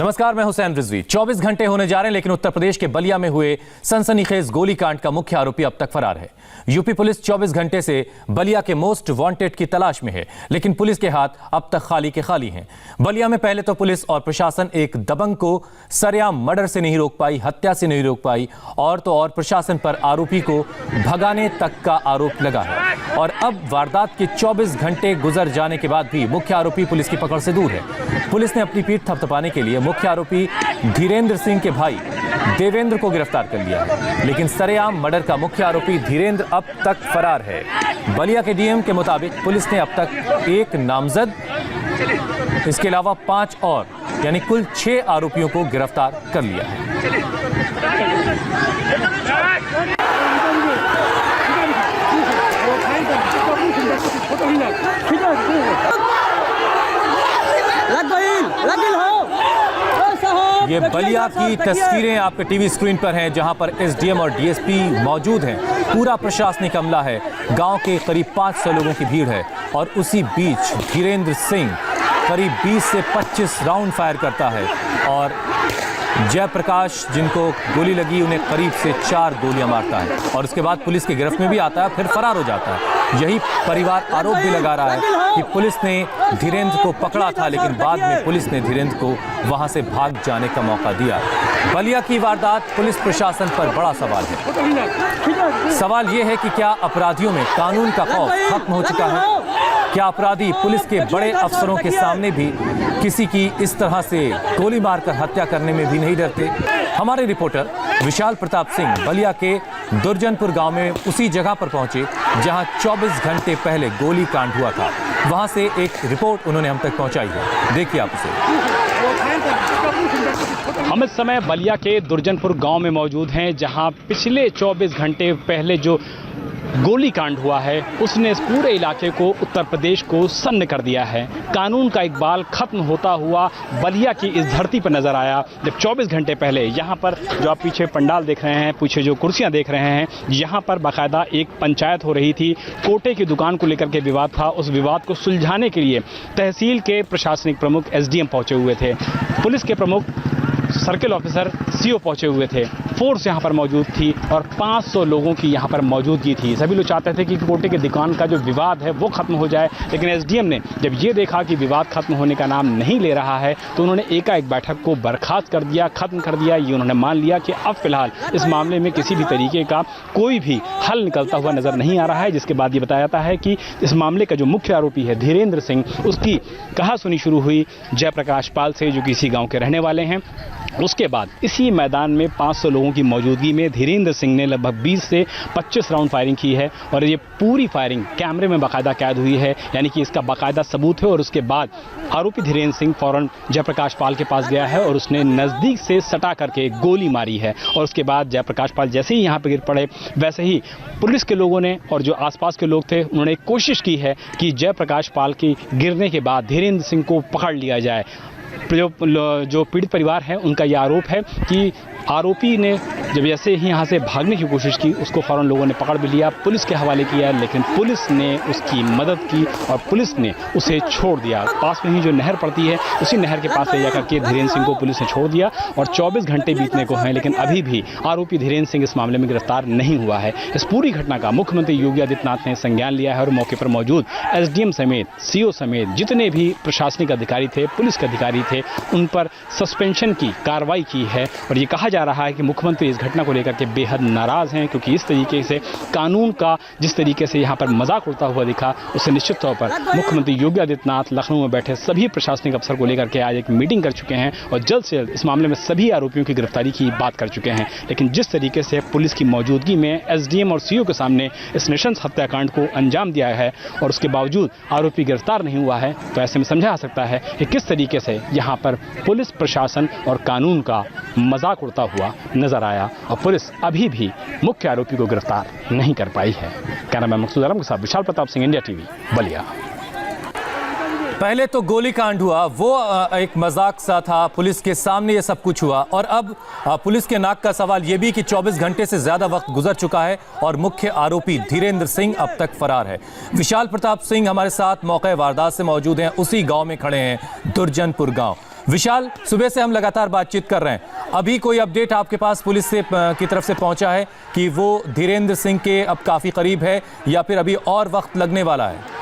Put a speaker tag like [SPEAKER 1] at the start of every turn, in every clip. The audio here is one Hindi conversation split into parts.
[SPEAKER 1] नमस्कार, मैं हुसैन रिजवी। 24 घंटे होने जा रहे हैं, लेकिन उत्तर प्रदेश के बलिया में हुए सनसनीखेज गोलीकांड का मुख्य आरोपी अब तक फरार है। यूपी पुलिस 24 घंटे से बलिया के मोस्ट वांटेड की तलाश में है, लेकिन पुलिस के हाथ अब तक खाली के खाली हैं। बलिया में पहले तो पुलिस और प्रशासन एक दबंग को सरेआम मर्डर से नहीं रोक पाई, हत्या से नहीं रोक पाई, और तो और प्रशासन पर आरोपी को भगाने तक का आरोप लगा है। और अब वारदात के 24 घंटे गुजर जाने के बाद भी मुख्य आरोपी पुलिस की पकड़ से दूर है। पुलिस ने अपनी पीठ थपथपाने के लिए मुख्य आरोपी धीरेंद्र सिंह के भाई देवेंद्र को गिरफ्तार कर लिया है, लेकिन सरेआम मर्डर का मुख्य आरोपी धीरेंद्र अब तक फरार है। बलिया के डीएम के मुताबिक पुलिस ने अब तक एक नामजद, इसके अलावा 5 और यानी कुल 6 आरोपियों को गिरफ्तार कर लिया है। ये बलिया की तस्वीरें आपके टीवी स्क्रीन पर हैं, जहां पर एसडीएम और डीएसपी मौजूद हैं। पूरा प्रशासनिक अमला है, गांव के करीब 500 लोगों की भीड़ है, और उसी बीच धीरेंद्र सिंह करीब 20 से 25 राउंड फायर करता है, और जयप्रकाश जिनको गोली लगी उन्हें करीब से 4 गोलियां मारता है, और उसके बाद पुलिस की गिरफ्त में भी आता है, फिर फरार हो जाता है। यही परिवार आरोप भी लगा रहा है कि पुलिस ने धीरेंद्र को पकड़ा था, लेकिन बाद में पुलिस ने धीरेंद्र को वहां से भाग जाने का मौका दिया। बलिया की वारदात पुलिस प्रशासन पर बड़ा सवाल है। सवाल यह है कि क्या अपराधियों में कानून का खौफ खत्म हो चुका है? क्या अपराधी पुलिस के बड़े अफसरों के सामने भी किसी की इस तरह से गोली मारकर हत्या करने में भी नहीं डरते? हमारे रिपोर्टर विशाल प्रताप सिंह बलिया के दुर्जनपुर गांव में उसी जगह पर पहुंचे जहां 24 घंटे पहले गोली कांड हुआ था। वहां से एक रिपोर्ट उन्होंने हम तक पहुंचाई है, देखिए आप उसे।
[SPEAKER 2] हम इस समय बलिया के दुर्जनपुर गांव में मौजूद हैं, जहां पिछले 24 घंटे पहले जो गोली कांड हुआ है उसने इस पूरे इलाके को, उत्तर प्रदेश को सन्न कर दिया है। कानून का इकबाल खत्म होता हुआ बलिया की इस धरती पर नजर आया, जब 24 घंटे पहले यहाँ पर जो आप पीछे पंडाल देख रहे हैं, पीछे जो कुर्सियाँ देख रहे हैं, यहाँ पर बाकायदा एक पंचायत हो रही थी। कोटे की दुकान को लेकर के विवाद था, उस विवाद को सुलझाने के लिए तहसील के प्रशासनिक प्रमुख एसडीएम पहुंचे हुए थे, पुलिस के प्रमुख सर्किल ऑफिसर सीओ पहुंचे हुए थे, फोर्स यहाँ पर मौजूद थी, और 500 लोगों की यहाँ पर मौजूदगी थी। सभी लोग चाहते थे कि कोटे की दुकान का जो विवाद है वो खत्म हो जाए, लेकिन एसडीएम ने जब ये देखा कि विवाद खत्म होने का नाम नहीं ले रहा है, तो उन्होंने एकाएक बैठक को बर्खास्त कर दिया, खत्म कर दिया। ये उन्होंने मान लिया कि अब फिलहाल इस मामले में किसी भी तरीके का कोई भी हल निकलता हुआ नजर नहीं आ रहा है। जिसके बाद ये बताया जाता है कि इस मामले का जो मुख्य आरोपी है धीरेंद्र सिंह, उसकी कहासुनी शुरू हुई जयप्रकाश पाल से, जो किसी गाँव के रहने वाले हैं। उसके बाद इसी मैदान में 500 लोगों की मौजूदगी में धीरेंद्र सिंह ने लगभग 20 से 25 राउंड फायरिंग की है, और ये पूरी फायरिंग कैमरे में बाकायदा कैद हुई है, यानी कि इसका बाकायदा सबूत है। और उसके बाद आरोपी धीरेंद्र सिंह फौरन जयप्रकाश पाल के पास गया है और उसने नज़दीक से सटा करके गोली मारी है, और उसके बाद जयप्रकाश पाल जैसे ही यहाँ पर गिर पड़े, वैसे ही पुलिस के लोगों ने और जो आसपास के लोग थे उन्होंने कोशिश की है कि जयप्रकाश पाल के गिरने के बाद धीरेंद्र सिंह को पकड़ लिया जाए। जो पीड़ित परिवार है उनका यह आरोप है कि आरोपी ने जब ऐसे ही यहाँ से भागने की कोशिश की, उसको फौरन लोगों ने पकड़ भी लिया, पुलिस के हवाले किया, लेकिन पुलिस ने उसकी मदद की और पुलिस ने उसे छोड़ दिया। पास में ही जो नहर पड़ती है, उसी नहर के पास ले जाकर के धीरेंद्र सिंह को पुलिस ने छोड़ दिया, और 24 घंटे बीतने को हैं, लेकिन अभी भी आरोपी धीरेंद्र सिंह इस मामले में गिरफ्तार नहीं हुआ है। इस पूरी घटना का मुख्यमंत्री योगी आदित्यनाथ ने संज्ञान लिया है, और मौके पर मौजूद एसडीएम समेत, सीओ समेत जितने भी प्रशासनिक अधिकारी थे, पुलिस के अधिकारी थे, उन पर सस्पेंशन की कार्रवाई की है। और ये कहा जा रहा है कि मुख्यमंत्री इस घटना को लेकर के बेहद नाराज हैं, क्योंकि इस तरीके से कानून का जिस तरीके से यहाँ पर मजाक उड़ता हुआ दिखा, उससे निश्चित तौर पर मुख्यमंत्री योगी आदित्यनाथ लखनऊ में बैठे सभी प्रशासनिक अफसर को लेकर के आज एक मीटिंग कर चुके हैं, और जल्द से जल्द इस मामले में सभी आरोपियों की गिरफ्तारी की बात कर चुके हैं। लेकिन जिस तरीके से पुलिस की मौजूदगी में एसडीएम और सीओ के सामने इस नृशंस हत्याकांड को अंजाम दिया है, और उसके बावजूद आरोपी गिरफ्तार नहीं हुआ है, तो ऐसे में समझा जा सकता है कि किस तरीके से यहाँ पर पुलिस प्रशासन और कानून का मजाक उड़ता हुआ नजर आया, और पुलिस अभी भी मुख्य आरोपी को गिरफ्तार नहीं कर पाई है। कैमरामैन मकसूद आलम के साथ विशाल प्रताप सिंह, इंडिया टीवी, बलिया।
[SPEAKER 1] पहले तो गोली कांड हुआ, वो एक मजाक सा था, पुलिस के सामने ये सब कुछ हुआ, और अब पुलिस के नाक का सवाल ये भी कि 24 घंटे से ज्यादा वक्त गुजर चुका है और मुख्य आरोपी धीरेंद्र सिंह अब तक फरार है। विशाल प्रताप सिंह हमारे साथ मौके वारदात से मौजूद हैं, उसी गांव में खड़े हैं, दुर्जनपुर गांव। विशाल, सुबह से हम लगातार बातचीत कर रहे हैं, अभी कोई अपडेट आपके पास पुलिस से की तरफ से पहुंचा है कि वो धीरेन्द्र सिंह के अब काफी करीब है या फिर अभी और वक्त लगने वाला है?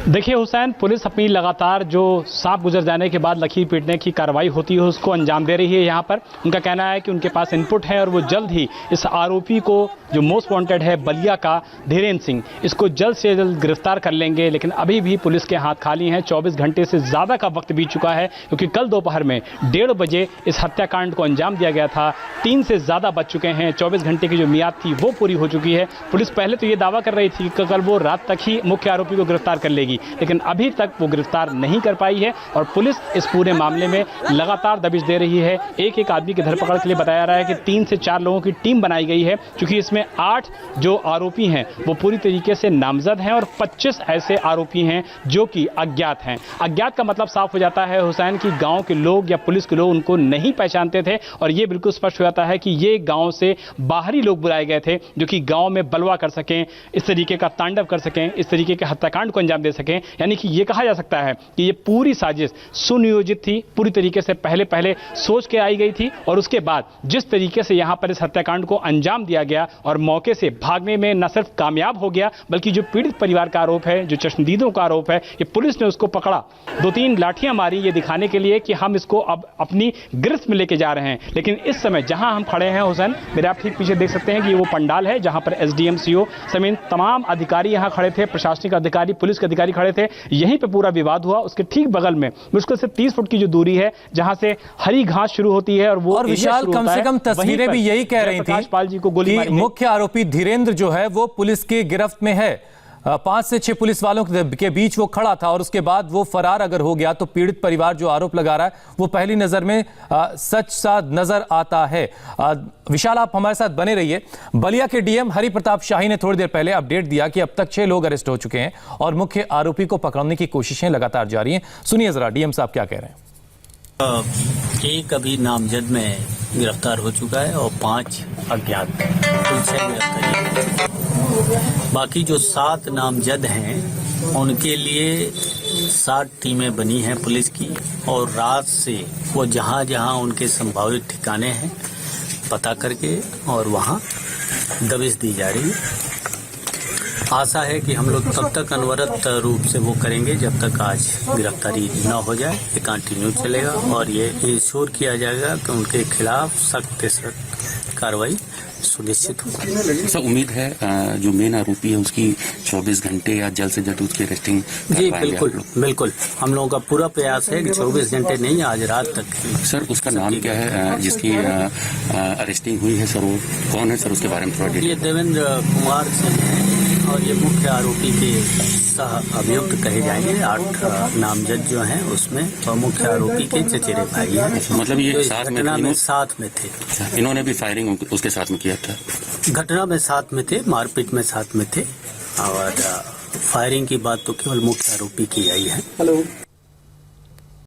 [SPEAKER 2] देखिए हुसैन, पुलिस अपनी लगातार जो सांप गुजर जाने के बाद लकीर पीटने की कार्रवाई होती है उसको अंजाम दे रही है। यहाँ पर उनका कहना है कि उनके पास इनपुट है और वो जल्द ही इस आरोपी को, जो मोस्ट वांटेड है बलिया का धीरेन्द्र सिंह, इसको जल्द से जल्द गिरफ्तार कर लेंगे। लेकिन अभी भी पुलिस के हाथ खाली हैं। 24 घंटे से ज़्यादा का वक्त बीत चुका है, क्योंकि कल दोपहर में 1:30 बजे इस हत्याकांड को अंजाम दिया गया था। 3 से ज़्यादा बच चुके हैं। 24 घंटे की जो मियाद थी वो पूरी हो चुकी है। पुलिस पहले तो ये दावा कर रही थी कि कल वो रात तक ही मुख्य आरोपी को गिरफ्तार कर लेगी, लेकिन अभी तक वो गिरफ्तार नहीं कर पाई है और पुलिस इस पूरे मामले में लगातार दबिश दे रही है। एक एक आदमी की धरपकड़ के लिए बताया जा रहा है कि 3 से 4 लोगों की टीम बनाई गई है, क्योंकि इसमें 8 जो आरोपी हैं वो पूरी तरीके से नामजद हैं और 25 ऐसे आरोपी हैं जो कि अज्ञात हैं। अज्ञात का मतलब साफ हो जाता है हुसैन कि गांव के लोग या पुलिस के लोग उनको नहीं पहचानते थे, और ये बिल्कुल स्पष्ट हो जाता है कि ये गांव से बाहरी लोग बुलाए गए थे जो कि गांव में बलवा कर सकें, इस तरीके का तांडव कर सकें, इस तरीके के हत्याकांड को अंजाम दे सकें। यानी कि ये कहा जा सकता है कि ये पूरी साजिश सुनियोजित थी, पूरी तरीके से पहले सोच के आई गई थी, और उसके बाद जिस तरीके से यहां पर इस हत्याकांड को अंजाम दिया गया और मौके से भागने में न सिर्फ कामयाब हो गया, बल्कि जो पीड़ित परिवार का आरोप है, जो चश्मदीदों का आरोप है, ये पुलिस ने उसको पकड़ा, 2-3 लाठियां मारी ये दिखाने के लिए कि हम इसको अब अपनी गिरफ्त में लेके जा रहे हैं। लेकिन इस समय जहां हम खड़े हैं हुसैन, मेरे आप ठीक पीछे देख सकते हैं कि ये वो पंडाल है जहां पर एसडीएम, सीओ समेत तमाम अधिकारी यहां खड़े थे, प्रशासनिक अधिकारी, पुलिस के अधिकारी खड़े थे। यहीं पे पूरा विवाद हुआ। उसके ठीक बगल में मुश्किल से 30 फुट की जो दूरी है, जहां से हरी घास शुरू होती है, और
[SPEAKER 1] विशाल, कम से कम तस्वीरें भी यही कह रही थी
[SPEAKER 2] पाल जी को गोली मारी।
[SPEAKER 1] मुख्य आरोपी धीरेन्द्र जो है वो पुलिस की गिरफ्त में है। 5 से 6 पुलिस वालों के बीच वो खड़ा था और उसके बाद वो फरार अगर हो गया तो पीड़ित परिवार जो आरोप लगा रहा है वो पहली नजर में सच सा नजर आता है। विशाल, आप हमारे साथ बने रहिए। बलिया के डीएम हरि प्रताप शाही ने थोड़ी देर पहले अपडेट दिया कि अब तक 6 लोग अरेस्ट हो चुके हैं और मुख्य आरोपी को पकड़ने की कोशिशें लगातार जारी हैं। सुनिए जरा डीएम साहब क्या कह रहे हैं।
[SPEAKER 3] एक अभी नामजद में गिरफ्तार हो चुका है और 5 अज्ञात पुलिस से गिरफ्तार। बाकी जो 7 नामजद हैं उनके लिए 7 टीमें बनी हैं पुलिस की, और रात से वो जहां जहां उनके संभावित ठिकाने हैं पता करके और वहां दबिश दी जा रही है। आशा है कि हम लोग तब तक अनवरत रूप से वो करेंगे जब तक आज गिरफ्तारी न हो जाए। ये कंटिन्यू चलेगा और ये इंश्योर किया जाएगा कि उनके खिलाफ सख्त से सख्त कार्रवाई सुनिश्चित हो।
[SPEAKER 4] सर, उम्मीद है जो मेन आरोपी है उसकी 24 घंटे या जल्द से जल्द उसकी अरेस्टिंग
[SPEAKER 3] जी बिल्कुल हम लोगों का पूरा प्रयास है कि 24 घंटे नहीं, आज रात तक।
[SPEAKER 4] सर, उसका नाम क्या है जिसकी अरेस्टिंग हुई है? सर, वो कौन है? सर, उसके बारे में थोड़ा। ये
[SPEAKER 3] देवेंद्र कुमार सिंह है और ये मुख्य आरोपी के सह अभियुक्त कहे जाएंगे। 8 नामजद जो हैं उसमें, और मुख्य आरोपी के चचेरे भाई हैं।
[SPEAKER 4] मतलब ये साथ
[SPEAKER 3] में थे।
[SPEAKER 4] इन्होंने भी फायरिंग उसके साथ में किया था?
[SPEAKER 3] घटना में साथ में थे, मारपीट में साथ में थे, और फायरिंग की बात तो केवल मुख्य आरोपी की आई है।